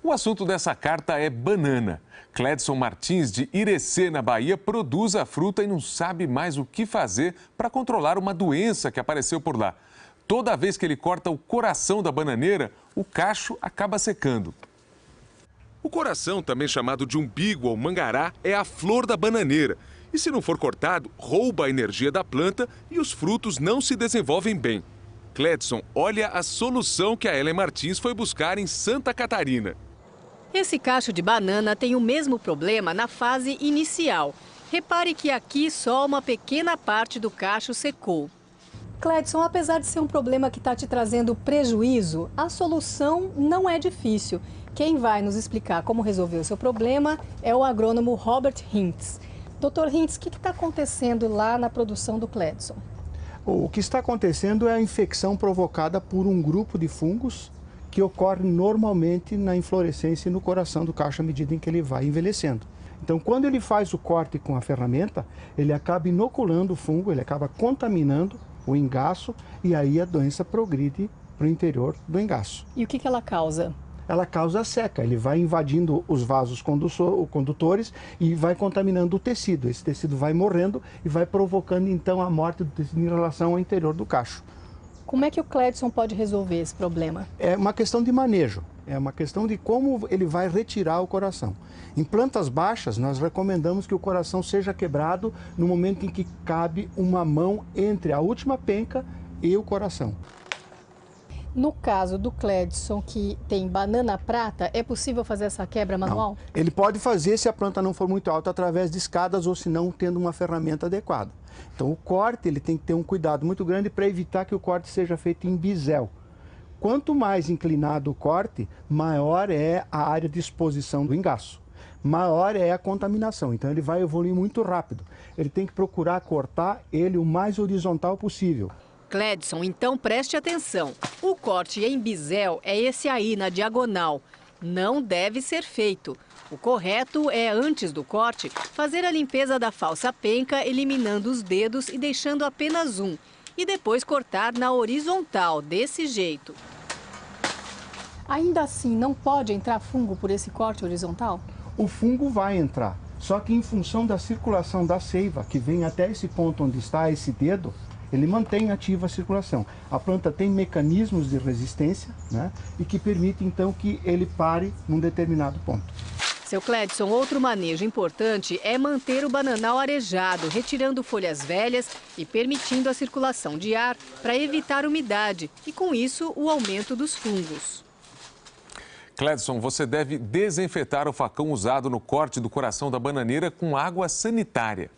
O assunto dessa carta é banana. Cledson Martins, de Irecê, na Bahia, produz a fruta e não sabe mais o que fazer para controlar uma doença que apareceu por lá. Toda vez que ele corta o coração da bananeira, o cacho acaba secando. O coração, também chamado de umbigo ou mangará, é a flor da bananeira. E se não for cortado, rouba a energia da planta e os frutos não se desenvolvem bem. Cledson olha a solução que a Ellen Martins foi buscar em Santa Catarina. Esse cacho de banana tem o mesmo problema na fase inicial. Repare que aqui só uma pequena parte do cacho secou. Cledson, apesar de ser um problema que está te trazendo prejuízo, a solução não é difícil. Quem vai nos explicar como resolver o seu problema é o agrônomo Robert Hintz. Dr. Hintz, o que está acontecendo lá na produção do Cledson? O que está acontecendo é a infecção provocada por um grupo de fungos que ocorre normalmente na inflorescência e no coração do cacho à medida em que ele vai envelhecendo. Então, quando ele faz o corte com a ferramenta, ele acaba inoculando o fungo, ele acaba contaminando o engaço e aí a doença progride para o interior do engaço. E o que ela causa? Ela causa seca, ele vai invadindo os vasos condutores e vai contaminando o tecido. Esse tecido vai morrendo e vai provocando então a morte do tecido em relação ao interior do cacho. Como é que o Cledson pode resolver esse problema? É uma questão de manejo, é uma questão de como ele vai retirar o coração. Em plantas baixas, nós recomendamos que o coração seja quebrado no momento em que cabe uma mão entre a última penca e o coração. No caso do Cledson, que tem banana prata, é possível fazer essa quebra manual? Não. Ele pode fazer, se a planta não for muito alta, através de escadas ou se não tendo uma ferramenta adequada. Então o corte ele tem que ter um cuidado muito grande para evitar que o corte seja feito em bisel. Quanto mais inclinado o corte, maior é a área de exposição do engaço. Maior é a contaminação, então ele vai evoluir muito rápido. Ele tem que procurar cortar ele o mais horizontal possível. Cledson, então preste atenção. O corte em bisel é esse aí, na diagonal. Não deve ser feito. O correto é, antes do corte, fazer a limpeza da falsa penca, eliminando os dedos e deixando apenas um. E depois cortar na horizontal, desse jeito. Ainda assim, não pode entrar fungo por esse corte horizontal? O fungo vai entrar, só que em função da circulação da seiva, que vem até esse ponto onde está esse dedo, ele mantém ativa a circulação. A planta tem mecanismos de resistência, né, e que permite então que ele pare num determinado ponto. Seu Cledson, outro manejo importante é manter o bananal arejado, retirando folhas velhas e permitindo a circulação de ar para evitar umidade e, com isso, o aumento dos fungos. Cledson, você deve desinfetar o facão usado no corte do coração da bananeira com água sanitária.